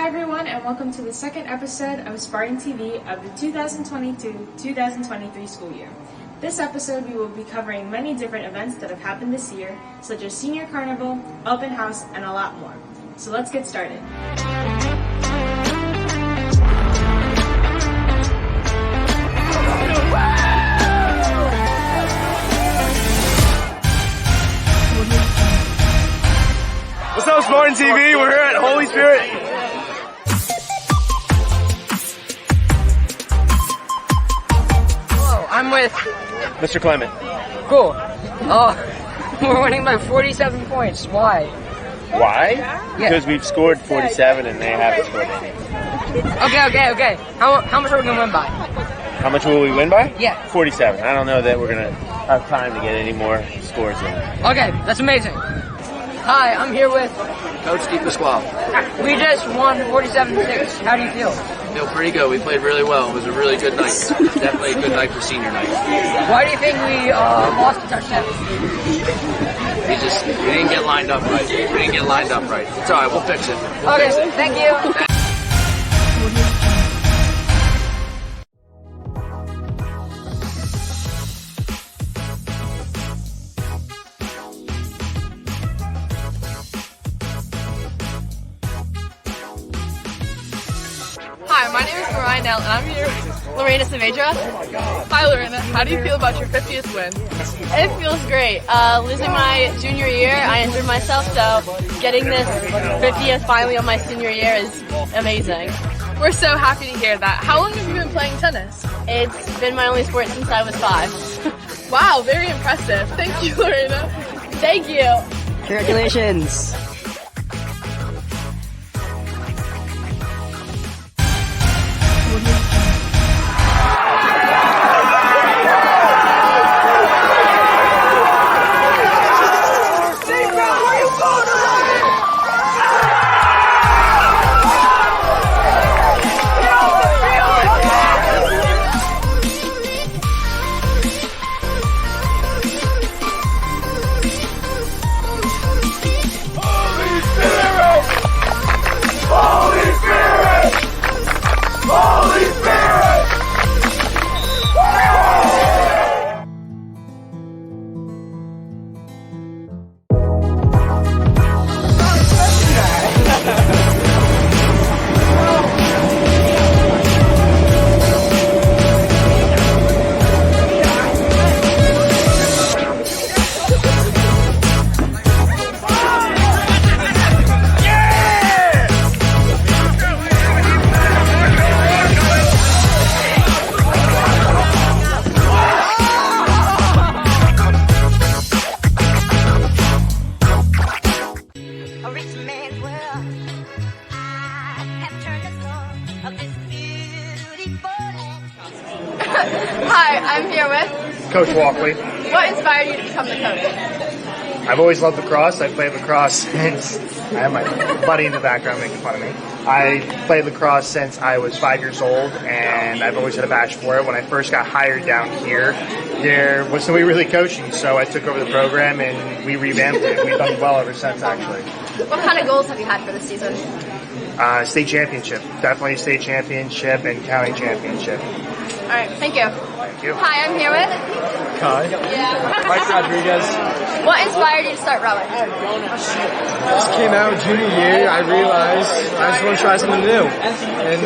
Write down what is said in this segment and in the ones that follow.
Hi everyone, and welcome to the second episode of Spartan TV of the 2022-2023 school year. This episode we will be covering many different events that have happened this year, such as Senior Carnival, Open House, and a lot more. So let's get started. What's up, Spartan TV? We're here at Holy Spirit. Hello, I'm with Mr. Clement. Cool. Oh, we're winning by 47 points. Why? Why? Yeah. Because we've scored 47 and they haven't scored any. Okay. How much are we gonna win by? How much will we win by? Yeah. 47. I don't know that we're gonna have time to get any more scores in. Okay, that's amazing. Hi, I'm here with Coach Steve Pasquale. We just won 47-6. How do you feel? Feel pretty good. We played really well. It was a really good night. Definitely a good night for senior night. Why do you think we lost a touchdown? We didn't get lined up right. It's alright, we'll fix it. Okay, thank you. Hi, my name is Mariah L, and I'm here with Lorena Saavedra. Hi, Lorena. How do you feel about your 50th win? It feels great. Losing my junior year, I injured myself, so getting this 50th finally on my senior year is amazing. We're so happy to hear that. How long have you been playing tennis? It's been my only sport since I was 5. Wow, very impressive. Thank you, Lorena. Thank you. Congratulations. Hi, I'm here with... Coach Walkley. What inspired you to become the coach? I've always loved lacrosse. I played lacrosse since... I have my buddy in the background making fun of me. I played lacrosse since I was 5 years old, and I've always had a passion for it. When I first got hired down here, there was nobody really coaching, so I took over the program and we revamped it. We've done well ever since, actually. What kind of goals have you had for this season? State championship. Definitely state championship and county championship. All right, thank you. Thank you. Hi, I'm here with... Kai. Mike Rodriguez. What inspired you to start rowing? Just came out junior year. I realized I just want to try something new, and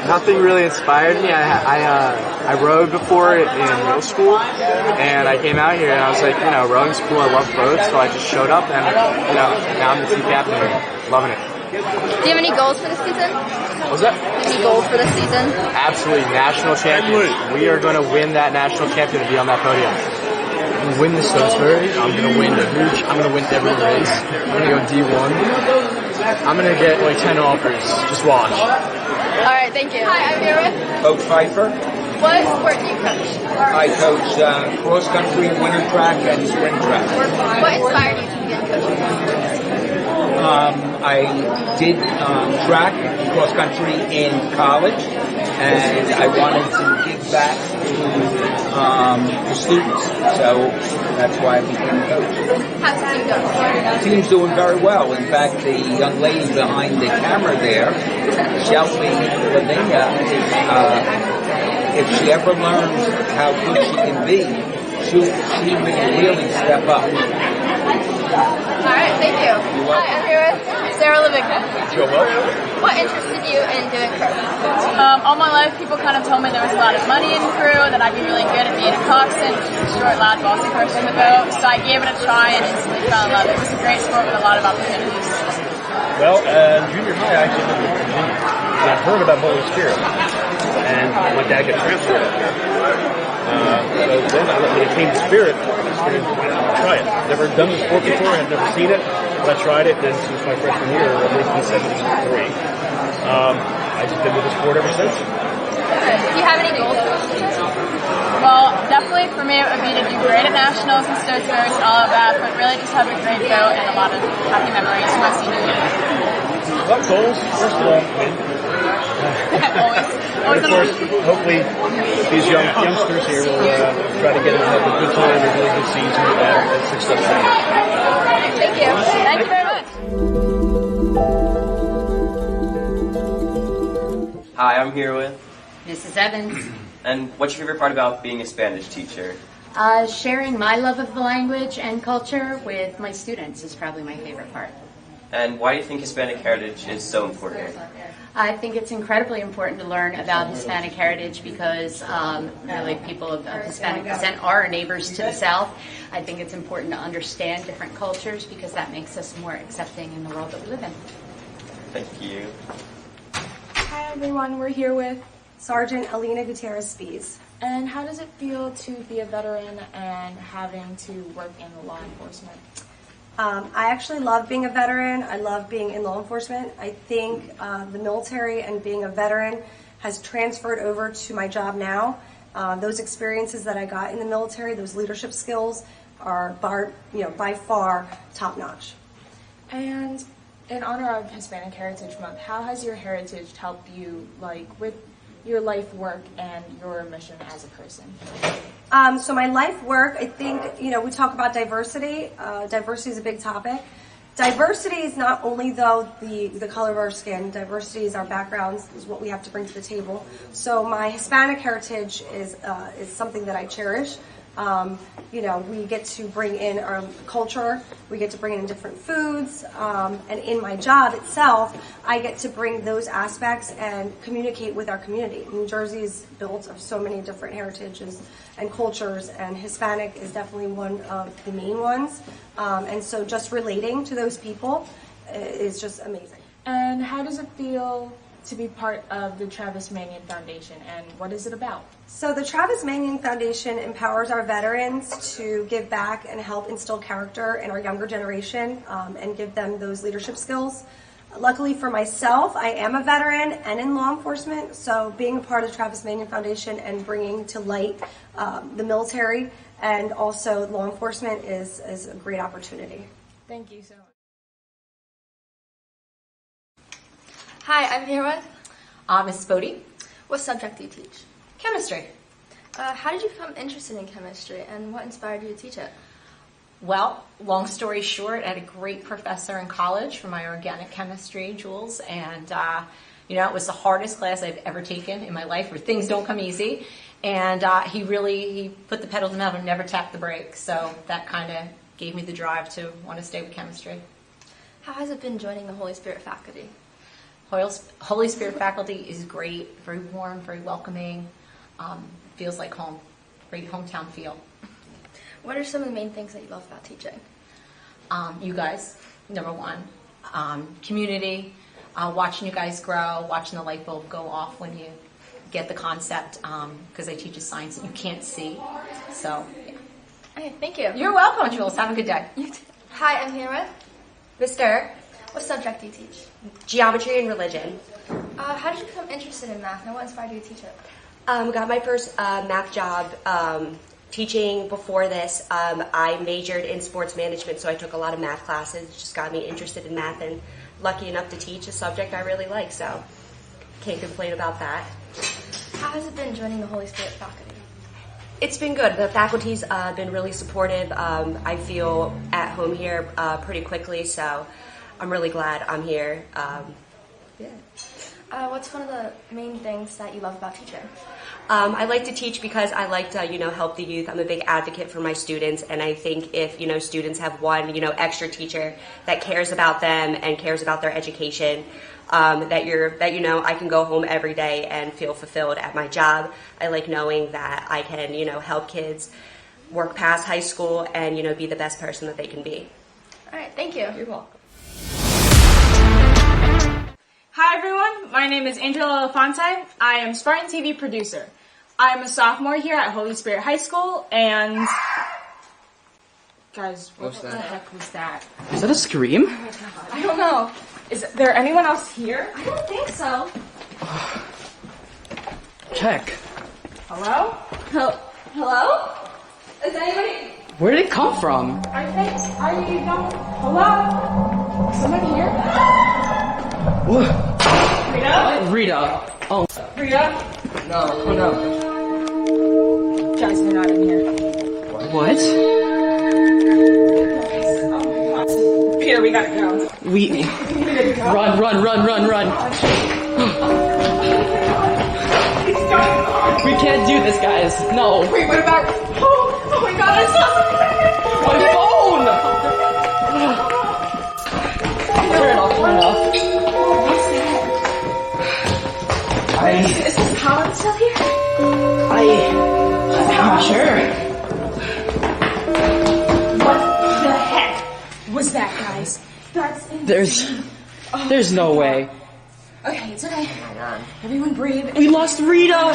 nothing really inspired me. I rowed before in middle school, and I came out here and I was like, rowing's cool. I love boats, so I just showed up, and now I'm the team captain here, loving it. Do you have any goals for this season? What was that? Any goals for this season? Absolutely, national champions. We are going to win that national champion and be on that podium. I'm going to win the Stokesbury. I'm going to win the Hooch. I'm going to win every race. I'm going to go D1. I'm going to get like 10 offers. Just watch. All right, thank you. Hi, I'm here with... Coach Pfeiffer. What sport do you coach? I coach cross country, winter track, and sprint track. What inspired you to begin coaching? I did track cross country in college, and I wanted to give back to the students. So that's why I became a coach. How's the team going? The team's doing very well. In fact, the young lady behind the camera there, Shelby L, if she ever learns how good she can be, she will really step up. All right, thank you. Hi, I'm here with Sara Jules R. What interested you in doing crew? All my life, people kind of told me there was a lot of money in crew, that I'd be really good at being a coxswain, short, loud, bossy person in the boat. So I gave it a try and instantly fell in love. It was a great sport with a lot of opportunities. Well, junior high, I actually lived in Virginia, and I heard about Holy Spirit, and my dad got transferred up here. So then, when it came to Spirit, I figured, why not try it? Never done the sport before, I'd never seen it, but I tried it, and since my freshman year, 1973, I've just been with the sport ever since. Do you have any goals for the season? Well, definitely for me it would be to do great at nationals and Stonebergs and all of that, but really just have a great boat and a lot of happy memories my senior year. What goals? First of all, win. Always of course, hopefully these youngsters here will try to get them to have a good time, a really good season, and successful. Thank you. Thank you very much. Hi, I'm here with. Mrs. Evans. And what's your favorite part about being a Spanish teacher? Sharing my love of the language and culture with my students is probably my favorite part. And why do you think Hispanic heritage is so important? I think it's incredibly important to learn about Hispanic heritage because really people of Hispanic descent are our neighbors to the south. I think it's important to understand different cultures because that makes us more accepting in the world that we live in. Thank you. Hi everyone, we're here with Sergeant Alina Gutierrez-Spies. And how does it feel to be a veteran and having to work in law enforcement? I actually love being a veteran. I love being in law enforcement. I think the military and being a veteran has transferred over to my job now. Those experiences that I got in the military, those leadership skills, are by far top notch. And in honor of Hispanic Heritage Month, how has your heritage helped you, with your life work and your mission as a person? So my life work, I think, we talk about diversity. Diversity is a big topic. Diversity is not only, though, the color of our skin. Diversity is our backgrounds, is what we have to bring to the table. So my Hispanic heritage is something that I cherish. We get to bring in our culture, we get to bring in different foods, and in my job itself, I get to bring those aspects and communicate with our community. New Jersey is built of so many different heritages and cultures, and Hispanic is definitely one of the main ones. And so just relating to those people is just amazing. And how does it feel to be part of the Travis Manion Foundation, and what is it about? So the Travis Manion Foundation empowers our veterans to give back and help instill character in our younger generation and give them those leadership skills. Luckily for myself, I am a veteran and in law enforcement, so being a part of the Travis Manion Foundation and bringing to light the military and also law enforcement is a great opportunity. Thank you so much. Hi, I'm here with Ms. Bodie. What subject do you teach? Chemistry. How did you become interested in chemistry, and what inspired you to teach it? Well, long story short, I had a great professor in college for my organic chemistry, Jules, and it was the hardest class I've ever taken in my life, where things don't come easy. And he put the pedal to the metal and never tapped the brakes. So that kind of gave me the drive to want to stay with chemistry. How has it been joining the Holy Spirit faculty? Holy Spirit faculty is great, very warm, very welcoming, feels like home, great hometown feel. What are some of the main things that you love about teaching? You guys, number one. Community, watching you guys grow, watching the light bulb go off when you get the concept, because I teach a science that you can't see. So, yeah. Okay, thank you. You're welcome, Jules. Have a good day. You too. Hi, I'm here with Mr. What subject do you teach? Geometry and religion. How did you become interested in math, and what inspired you to teach it? Got my first math job teaching before this. I majored in sports management, so I took a lot of math classes. It just got me interested in math and lucky enough to teach a subject I really like, so can't complain about that. How has it been joining the Holy Spirit faculty? It's been good. The faculty's been really supportive. I feel at home here pretty quickly, so I'm really glad I'm here. What's one of the main things that you love about teaching? I like to teach because I like to, help the youth. I'm a big advocate for my students, and I think if, students have one, extra teacher that cares about them and cares about their education, that I can go home every day and feel fulfilled at my job. I like knowing that I can, help kids work past high school and, be the best person that they can be. All right, thank you. You're welcome. Hi everyone, my name is Angela Elefante. I am Spartan TV producer. I'm a sophomore here at Holy Spirit High School, and guys, what the heck was that? Is that a scream? I don't know. Is there anyone else here? I don't think so. Check. Hello? Hello? Is anybody? Where did it come from? I think hello? Someone here? What? Rita? Rita. Oh. Rita? No. Oh no. Guys, they're not in here. What? Peter, we gotta go. Run. We can't do this, guys. No. Wait, what about? Oh my God! I saw my phone. Turn it off. Is Clement still here? I'm not sure. What the heck was that, guys? That's insane. There's no way. Okay, it's okay. Oh my God. Everyone breathe. We lost Rita.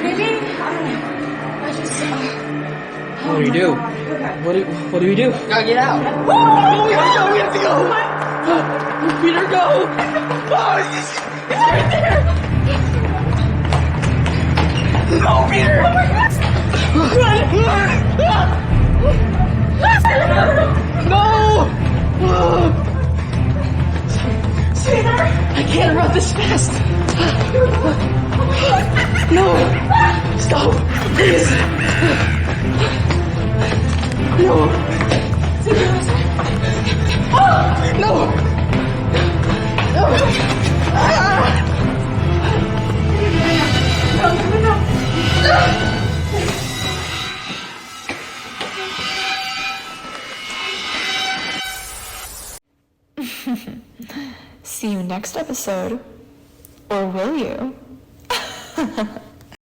Maybe, I don't know. I just, What do we do? What do we do? Gotta get out. We have to go. Peter, go. Oh, it's right there. No, Peter. Oh my God. No. Peter. I can't run this fast. No. Stop. Please. No. No. See you next episode. Or will you?